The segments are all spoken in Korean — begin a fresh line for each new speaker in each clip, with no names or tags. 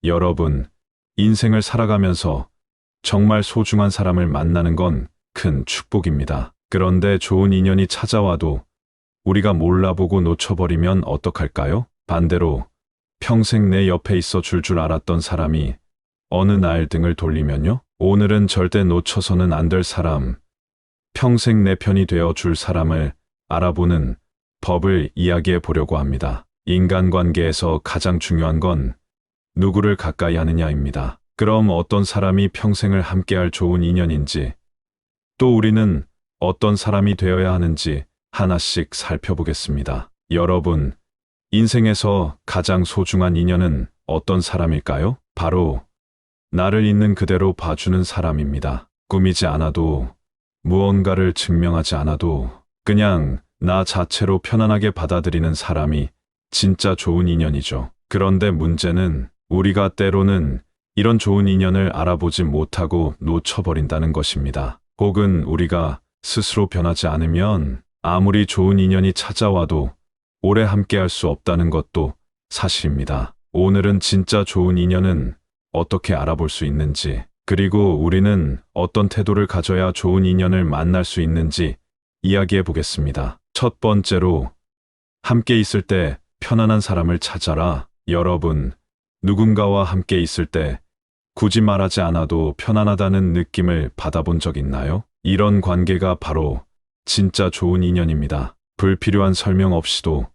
여러분, 인생을 살아가면서 정말 소중한 사람을 만나는 건 큰 축복입니다. 그런데 좋은 인연이 찾아와도 우리가 몰라보고 놓쳐버리면 어떡할까요? 반대로 평생 내 옆에 있어 줄 알았던 사람이 어느 날 등을 돌리면요? 오늘은 절대 놓쳐서는 안 될 사람, 평생 내 편이 되어 줄 사람을 알아보는 법을 이야기해 보려고 합니다. 인간관계에서 가장 중요한 건 누구를 가까이 하느냐입니다. 그럼 어떤 사람이 평생을 함께할 좋은 인연인지, 또 우리는 어떤 사람이 되어야 하는지 하나씩 살펴보겠습니다. 여러분, 인생에서 가장 소중한 인연은 어떤 사람일까요? 바로 나를 있는 그대로 봐주는 사람입니다. 꾸미지 않아도, 무언가를 증명하지 않아도 그냥 나 자체로 편안하게 받아들이는 사람이 진짜 좋은 인연이죠. 그런데 문제는 우리가 때로는 이런 좋은 인연을 알아보지 못하고 놓쳐버린다는 것입니다. 혹은 우리가 스스로 변하지 않으면 아무리 좋은 인연이 찾아와도 오래 함께할 수 없다는 것도 사실입니다. 오늘은 진짜 좋은 인연은 어떻게 알아볼 수 있는지, 그리고 우리는 어떤 태도를 가져야 좋은 인연을 만날 수 있는지 이야기해 보겠습니다. 첫 번째로, 함께 있을 때 편안한 사람을 찾아라. 여러분, 누군가와 함께 있을 때 굳이 말하지 않아도 편안하다는 느낌을 받아본 적 있나요? 이런 관계가 바로 진짜 좋은 인연입니다. 불필요한 설명 없이도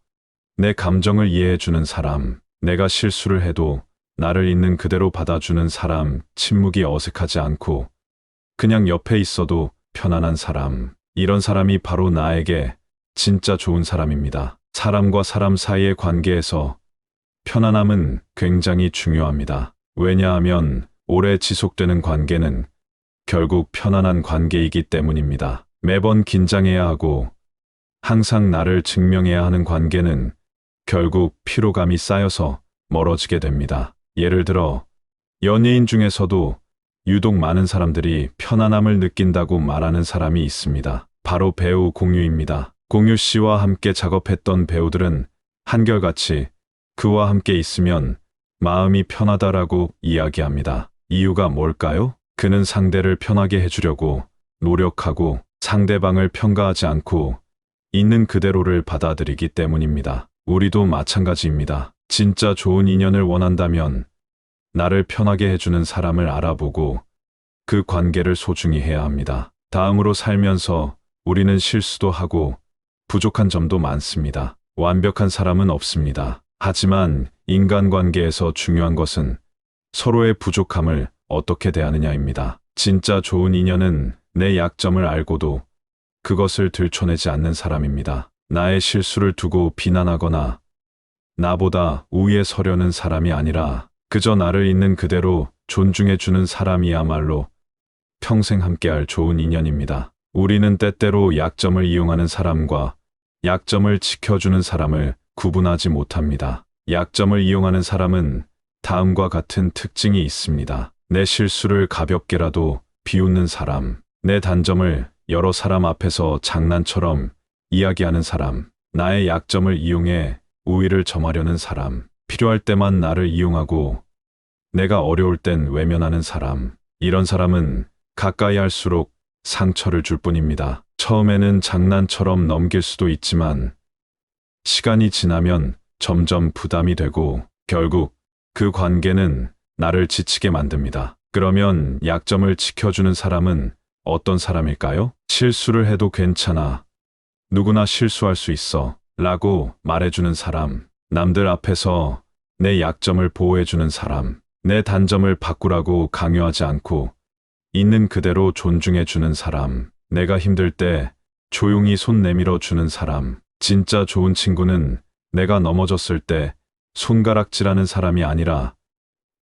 내 감정을 이해해주는 사람, 내가 실수를 해도 나를 있는 그대로 받아주는 사람, 침묵이 어색하지 않고 그냥 옆에 있어도 편안한 사람, 이런 사람이 바로 나에게 진짜 좋은 사람입니다. 사람과 사람 사이의 관계에서 편안함은 굉장히 중요합니다. 왜냐하면 오래 지속되는 관계는 결국 편안한 관계이기 때문입니다. 매번 긴장해야 하고 항상 나를 증명해야 하는 관계는 결국 피로감이 쌓여서 멀어지게 됩니다. 예를 들어 연예인 중에서도 유독 많은 사람들이 편안함을 느낀다고 말하는 사람이 있습니다. 바로 배우 공유입니다. 공유 씨와 함께 작업했던 배우들은 한결같이 그와 함께 있으면 마음이 편하다라고 이야기합니다. 이유가 뭘까요? 그는 상대를 편하게 해주려고 노력하고 상대방을 평가하지 않고 있는 그대로를 받아들이기 때문입니다. 우리도 마찬가지입니다. 진짜 좋은 인연을 원한다면 나를 편하게 해주는 사람을 알아보고 그 관계를 소중히 해야 합니다. 다음으로 살면서 우리는 실수도 하고 부족한 점도 많습니다. 완벽한 사람은 없습니다. 하지만 인간관계에서 중요한 것은 서로의 부족함을 어떻게 대하느냐입니다. 진짜 좋은 인연은 내 약점을 알고도 그것을 들춰내지 않는 사람입니다. 나의 실수를 두고 비난하거나 나보다 우위에 서려는 사람이 아니라 그저 나를 있는 그대로 존중해주는 사람이야말로 평생 함께할 좋은 인연입니다. 우리는 때때로 약점을 이용하는 사람과 약점을 지켜주는 사람을 구분하지 못합니다. 약점을 이용하는 사람은 다음과 같은 특징이 있습니다. 내 실수를 가볍게라도 비웃는 사람, 내 단점을 여러 사람 앞에서 장난처럼 이야기하는 사람, 나의 약점을 이용해 우위를 점하려는 사람, 필요할 때만 나를 이용하고 내가 어려울 땐 외면하는 사람, 이런 사람은 가까이 할수록 상처를 줄 뿐입니다. 처음에는 장난처럼 넘길 수도 있지만 시간이 지나면 점점 부담이 되고 결국 그 관계는 나를 지치게 만듭니다. 그러면 약점을 지켜주는 사람은 어떤 사람일까요? 실수를 해도 괜찮아. 누구나 실수할 수 있어. 라고 말해주는 사람. 남들 앞에서 내 약점을 보호해주는 사람. 내 단점을 바꾸라고 강요하지 않고 있는 그대로 존중해주는 사람. 내가 힘들 때 조용히 손 내밀어 주는 사람. 진짜 좋은 친구는 내가 넘어졌을 때 손가락질하는 사람이 아니라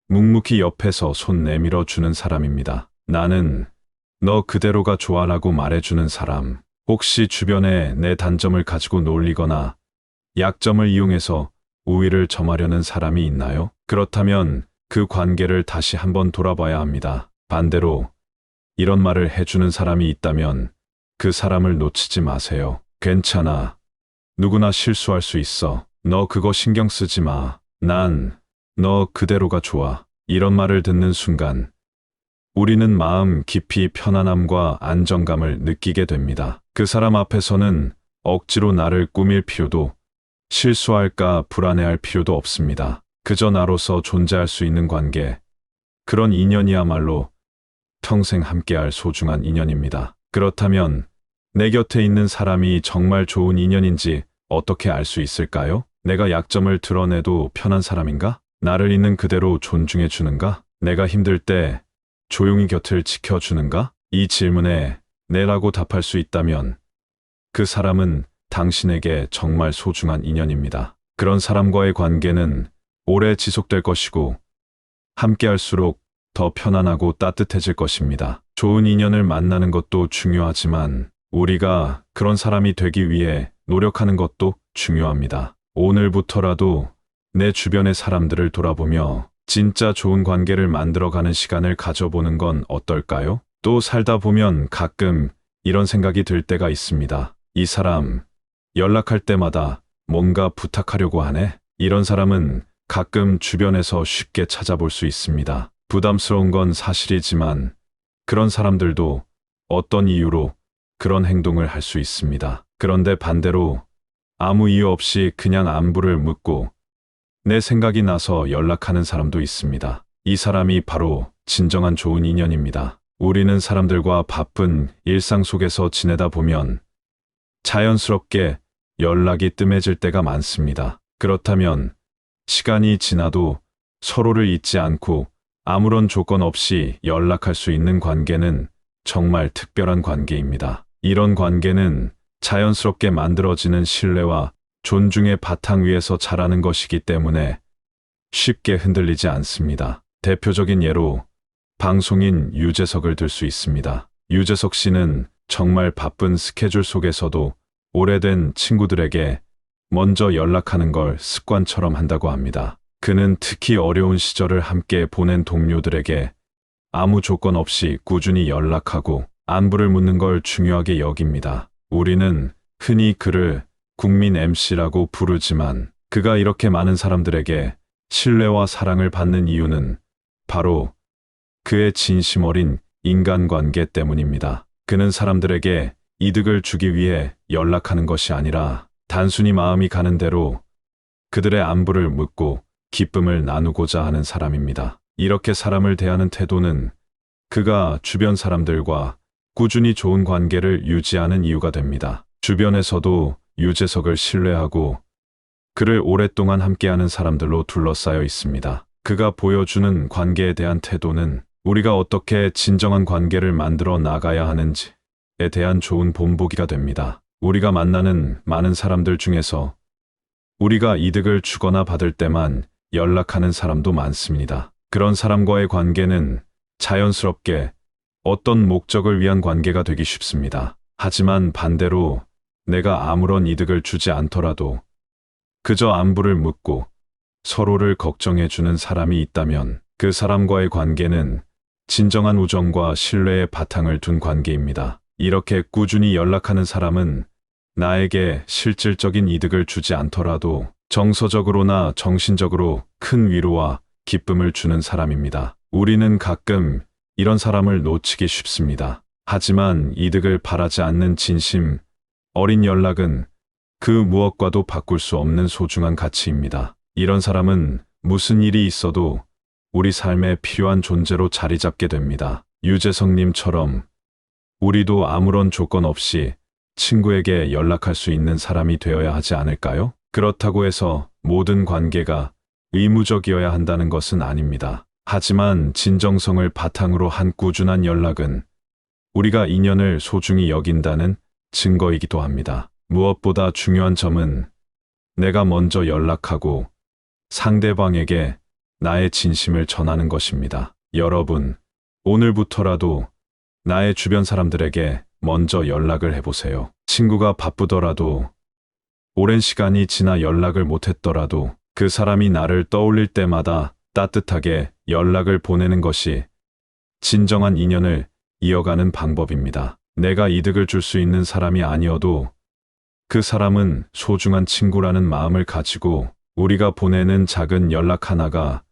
묵묵히 옆에서 손 내밀어 주는 사람입니다. 나는 너 그대로가 좋아라고 말해주는 사람. 혹시 주변에 내 단점을 가지고 놀리거나 약점을 이용해서 우위를 점하려는 사람이 있나요? 그렇다면 그 관계를 다시 한번 돌아봐야 합니다. 반대로 이런 말을 해주는 사람이 있다면 그 사람을 놓치지 마세요. 괜찮아. 누구나 실수할 수 있어. 너 그거 신경 쓰지 마. 난 너 그대로가 좋아. 이런 말을 듣는 순간 우리는 마음 깊이 편안함과 안정감을 느끼게 됩니다. 그 사람 앞에서는 억지로 나를 꾸밀 필요도, 실수할까 불안해할 필요도 없습니다. 그저 나로서 존재할 수 있는 관계, 그런 인연이야말로 평생 함께할 소중한 인연입니다. 그렇다면 내 곁에 있는 사람이 정말 좋은 인연인지 어떻게 알 수 있을까요? 내가 약점을 드러내도 편한 사람인가? 나를 있는 그대로 존중해 주는가? 내가 힘들 때 조용히 곁을 지켜주는가? 이 질문에 네라고 답할 수 있다면 그 사람은 당신에게 정말 소중한 인연입니다. 그런 사람과의 관계는 오래 지속될 것이고 함께할수록 더 편안하고 따뜻해질 것입니다. 좋은 인연을 만나는 것도 중요하지만 우리가 그런 사람이 되기 위해 노력하는 것도 중요합니다. 오늘부터라도 내 주변의 사람들을 돌아보며 진짜 좋은 관계를 만들어가는 시간을 가져보는 건 어떨까요? 또 살다 보면 가끔 이런 생각이 들 때가 있습니다. 이 사람 연락할 때마다 뭔가 부탁하려고 하네? 이런 사람은 가끔 주변에서 쉽게 찾아볼 수 있습니다. 부담스러운 건 사실이지만 그런 사람들도 어떤 이유로 그런 행동을 할 수 있습니다. 그런데 반대로 아무 이유 없이 그냥 안부를 묻고 내 생각이 나서 연락하는 사람도 있습니다. 이 사람이 바로 진정한 좋은 인연입니다. 우리는 사람들과 바쁜 일상 속에서 지내다 보면 자연스럽게 연락이 뜸해질 때가 많습니다. 그렇다면 시간이 지나도 서로를 잊지 않고 아무런 조건 없이 연락할 수 있는 관계는 정말 특별한 관계입니다. 이런 관계는 자연스럽게 만들어지는 신뢰와 존중의 바탕 위에서 자라는 것이기 때문에 쉽게 흔들리지 않습니다. 대표적인 예로 방송인 유재석을 들 수 있습니다. 유재석 씨는 정말 바쁜 스케줄 속에서도 오래된 친구들에게 먼저 연락하는 걸 습관처럼 한다고 합니다. 그는 특히 어려운 시절을 함께 보낸 동료들에게 아무 조건 없이 꾸준히 연락하고 안부를 묻는 걸 중요하게 여깁니다. 우리는 흔히 그를 국민 MC라고 부르지만 그가 이렇게 많은 사람들에게 신뢰와 사랑을 받는 이유는 바로 그의 진심 어린 인간관계 때문입니다. 그는 사람들에게 이득을 주기 위해 연락하는 것이 아니라 단순히 마음이 가는 대로 그들의 안부를 묻고 기쁨을 나누고자 하는 사람입니다. 이렇게 사람을 대하는 태도는 그가 주변 사람들과 꾸준히 좋은 관계를 유지하는 이유가 됩니다. 주변에서도 유재석을 신뢰하고 그를 오랫동안 함께하는 사람들로 둘러싸여 있습니다. 그가 보여주는 관계에 대한 태도는 우리가 어떻게 진정한 관계를 만들어 나가야 하는지에 대한 좋은 본보기가 됩니다. 우리가 만나는 많은 사람들 중에서 우리가 이득을 주거나 받을 때만 연락하는 사람도 많습니다. 그런 사람과의 관계는 자연스럽게 어떤 목적을 위한 관계가 되기 쉽습니다. 하지만 반대로 내가 아무런 이득을 주지 않더라도 그저 안부를 묻고 서로를 걱정해주는 사람이 있다면 그 사람과의 관계는 진정한 우정과 신뢰의 바탕을 둔 관계입니다. 이렇게 꾸준히 연락하는 사람은 나에게 실질적인 이득을 주지 않더라도 정서적으로나 정신적으로 큰 위로와 기쁨을 주는 사람입니다. 우리는 가끔 이런 사람을 놓치기 쉽습니다. 하지만 이득을 바라지 않는 진심 어린 연락은 그 무엇과도 바꿀 수 없는 소중한 가치입니다. 이런 사람은 무슨 일이 있어도 우리 삶에 필요한 존재로 자리 잡게 됩니다. 유재석님처럼 우리도 아무런 조건 없이 친구에게 연락할 수 있는 사람이 되어야 하지 않을까요? 그렇다고 해서 모든 관계가 의무적이어야 한다는 것은 아닙니다. 하지만 진정성을 바탕으로 한 꾸준한 연락은 우리가 인연을 소중히 여긴다는 증거이기도 합니다. 무엇보다 중요한 점은 내가 먼저 연락하고 상대방에게 나의 진심을 전하는 것입니다. 여러분, 오늘부터라도 나의 주변 사람들에게 먼저 연락을 해보세요. 친구가 바쁘더라도 오랜 시간이 지나 연락을 못했더라도 그 사람이 나를 떠올릴 때마다 따뜻하게 연락을 보내는 것이 진정한 인연을 이어가는 방법입니다. 내가 이득을 줄 수 있는 사람이 아니어도 그 사람은 소중한 친구라는 마음을 가지고 우리가 보내는 작은 연락 하나가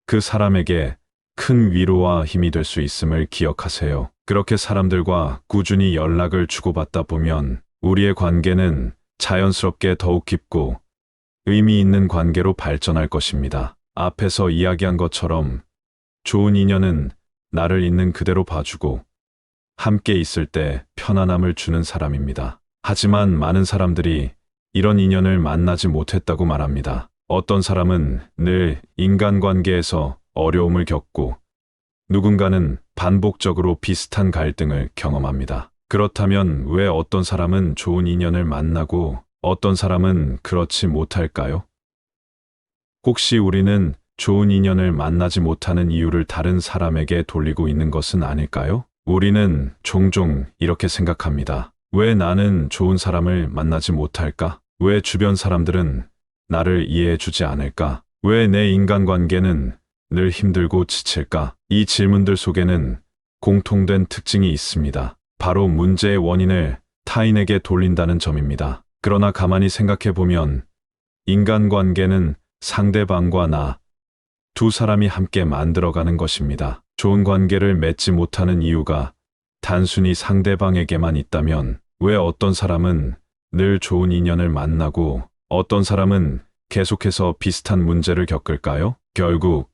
그 사람에게 큰 위로와 힘이 될 수 있음을 기억하세요. 그렇게 사람들과 꾸준히 연락을 주고받다 보면 우리의 관계는 자연스럽게 더욱 깊고 의미 있는 관계로 발전할 것입니다. 앞에서 이야기한 것처럼 좋은 인연은 나를 있는 그대로 봐주고 함께 있을 때 편안함을 주는 사람입니다. 하지만 많은 사람들이 이런 인연을 만나지 못했다고 말합니다. 어떤 사람은 늘 인간관계에서 어려움을 겪고 누군가는 반복적으로 비슷한 갈등을 경험합니다. 그렇다면 왜 어떤 사람은 좋은 인연을 만나고 어떤 사람은 그렇지 못할까요? 혹시 우리는 좋은 인연을 만나지 못하는 이유를 다른 사람에게 돌리고 있는 것은 아닐까요? 우리는 종종 이렇게 생각합니다. 왜 나는 좋은 사람을 만나지 못할까? 왜 주변 사람들은 나를 이해해주지 않을까? 왜 내 인간관계는 늘 힘들고 지칠까? 이 질문들 속에는 공통된 특징이 있습니다. 바로 문제의 원인을 타인에게 돌린다는 점입니다. 그러나 가만히 생각해보면 인간관계는 상대방과 나, 두 사람이 함께 만들어가는 것입니다. 좋은 관계를 맺지 못하는 이유가 단순히 상대방에게만 있다면 왜 어떤 사람은 늘 좋은 인연을 만나고 어떤 사람은 계속해서 비슷한 문제를 겪을까요? 결국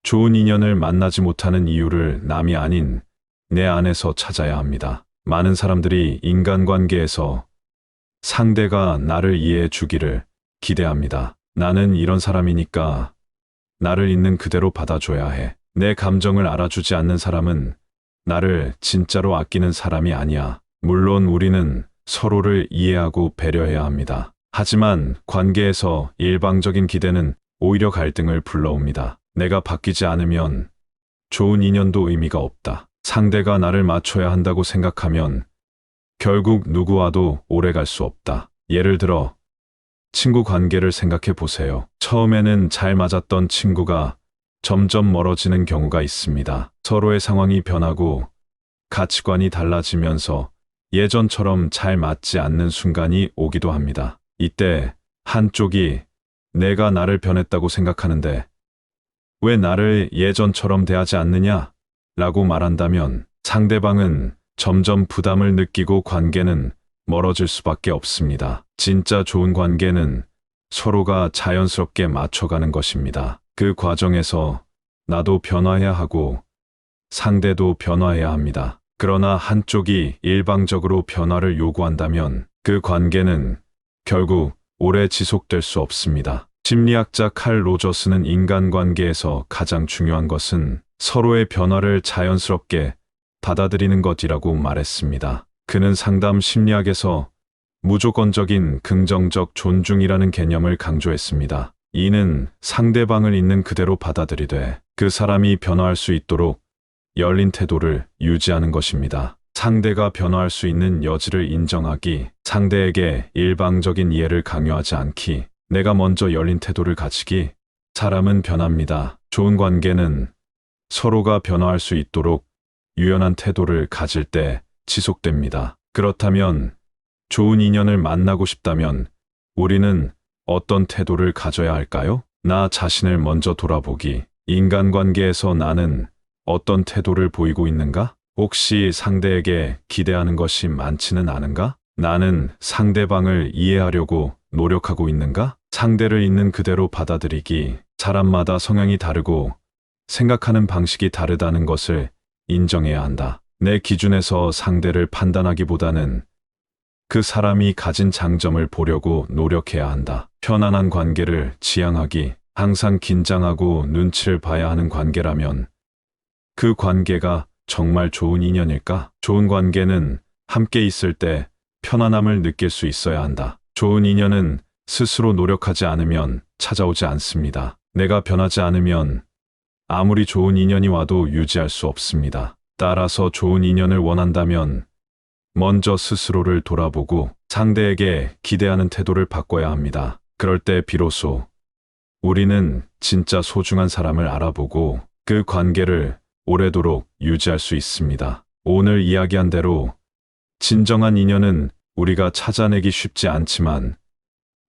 좋은 인연을 만나지 못하는 이유를 남이 아닌 내 안에서 찾아야 합니다. 많은 사람들이 인간관계에서 상대가 나를 이해해 주기를 기대합니다. 나는 이런 사람이니까 나를 있는 그대로 받아줘야 해. 내 감정을 알아주지 않는 사람은 나를 진짜로 아끼는 사람이 아니야. 물론 우리는 서로를 이해하고 배려해야 합니다. 하지만 관계에서 일방적인 기대는 오히려 갈등을 불러옵니다. 내가 바뀌지 않으면 좋은 인연도 의미가 없다. 상대가 나를 맞춰야 한다고 생각하면 결국 누구와도 오래 갈 수 없다. 예를 들어 친구 관계를 생각해 보세요. 처음에는 잘 맞았던 친구가 점점 멀어지는 경우가 있습니다. 서로의 상황이 변하고 가치관이 달라지면서 예전처럼 잘 맞지 않는 순간이 오기도 합니다. 이때 한쪽이 내가 나를 변했다고 생각하는데 왜 나를 예전처럼 대하지 않느냐? 라고 말한다면 상대방은 점점 부담을 느끼고 관계는 멀어질 수밖에 없습니다. 진짜 좋은 관계는 서로가 자연스럽게 맞춰가는 것입니다. 그 과정에서 나도 변화해야 하고 상대도 변화해야 합니다. 그러나 한쪽이 일방적으로 변화를 요구한다면 그 관계는 결국 오래 지속될 수 없습니다. 심리학자 칼 로저스는 인간관계에서 가장 중요한 것은 서로의 변화를 자연스럽게 받아들이는 것이라고 말했습니다. 그는 상담 심리학에서 무조건적인 긍정적 존중이라는 개념을 강조했습니다. 이는 상대방을 있는 그대로 받아들이되 그 사람이 변화할 수 있도록 열린 태도를 유지하는 것입니다. 상대가 변화할 수 있는 여지를 인정하기, 상대에게 일방적인 이해를 강요하지 않기, 내가 먼저 열린 태도를 가지기. 사람은 변합니다. 좋은 관계는 서로가 변화할 수 있도록 유연한 태도를 가질 때 지속됩니다. 그렇다면 좋은 인연을 만나고 싶다면 우리는 어떤 태도를 가져야 할까요? 나 자신을 먼저 돌아보기. 인간관계에서 나는 어떤 태도를 보이고 있는가? 혹시 상대에게 기대하는 것이 많지는 않은가? 나는 상대방을 이해하려고 노력하고 있는가? 상대를 있는 그대로 받아들이기. 사람마다 성향이 다르고 생각하는 방식이 다르다는 것을 인정해야 한다. 내 기준에서 상대를 판단하기보다는 그 사람이 가진 장점을 보려고 노력해야 한다. 편안한 관계를 지향하기. 항상 긴장하고 눈치를 봐야 하는 관계라면 그 관계가 정말 좋은 인연일까? 좋은 관계는 함께 있을 때 편안함을 느낄 수 있어야 한다. 좋은 인연은 스스로 노력하지 않으면 찾아오지 않습니다. 내가 변하지 않으면 아무리 좋은 인연이 와도 유지할 수 없습니다. 따라서 좋은 인연을 원한다면 먼저 스스로를 돌아보고 상대에게 기대하는 태도를 바꿔야 합니다. 그럴 때 비로소 우리는 진짜 소중한 사람을 알아보고 그 관계를 오래도록 유지할 수 있습니다. 오늘 이야기한 대로 진정한 인연은 우리가 찾아내기 쉽지 않지만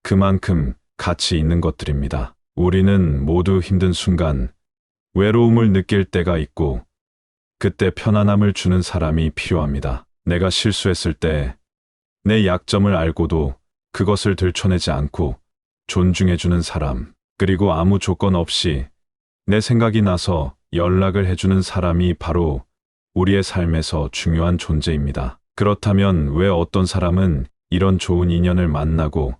그만큼 가치 있는 것들입니다. 우리는 모두 힘든 순간 외로움을 느낄 때가 있고 그때 편안함을 주는 사람이 필요합니다. 내가 실수했을 때 내 약점을 알고도 그것을 들춰내지 않고 존중해주는 사람, 그리고 아무 조건 없이 내 생각이 나서 연락을 해주는 사람이 바로 우리의 삶에서 중요한 존재입니다. 그렇다면 왜 어떤 사람은 이런 좋은 인연을 만나고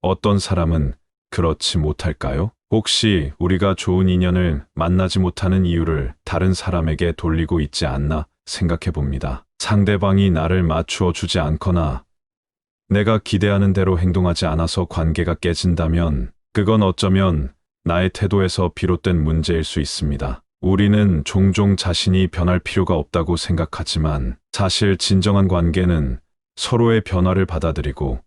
어떤 사람은 그렇지 못할까요? 혹시 우리가 좋은 인연을 만나지 못하는 이유를 다른 사람에게 돌리고 있지 않나 생각해 봅니다. 상대방이 나를 맞추어 주지 않거나 내가 기대하는 대로 행동하지 않아서 관계가 깨진다면 그건 어쩌면 나의 태도에서 비롯된 문제일 수 있습니다. 우리는 종종 자신이 변할 필요가 없다고 생각하지만 사실 진정한 관계는 서로의 변화를 받아들이고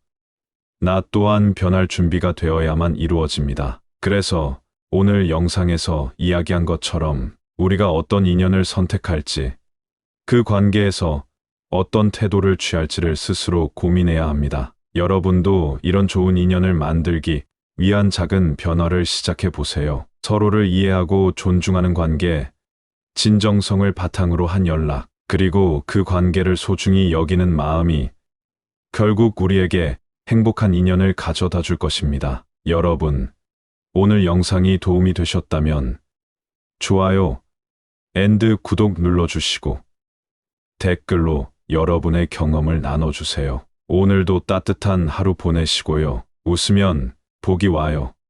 나 또한 변할 준비가 되어야만 이루어집니다. 그래서 오늘 영상에서 이야기한 것처럼 우리가 어떤 인연을 선택할지, 그 관계에서 어떤 태도를 취할지를 스스로 고민해야 합니다. 여러분도 이런 좋은 인연을 만들기 위한 작은 변화를 시작해 보세요. 서로를 이해하고 존중하는 관계, 진정성을 바탕으로 한 연락, 그리고 그 관계를 소중히 여기는 마음이 결국 우리에게 행복한 인연을 가져다 줄 것입니다. 여러분, 오늘 영상이 도움이 되셨다면 좋아요, 구독 눌러주시고 댓글로 여러분의 경험을 나눠주세요. 오늘도 따뜻한 하루 보내시고요. 웃으면 복이 와요.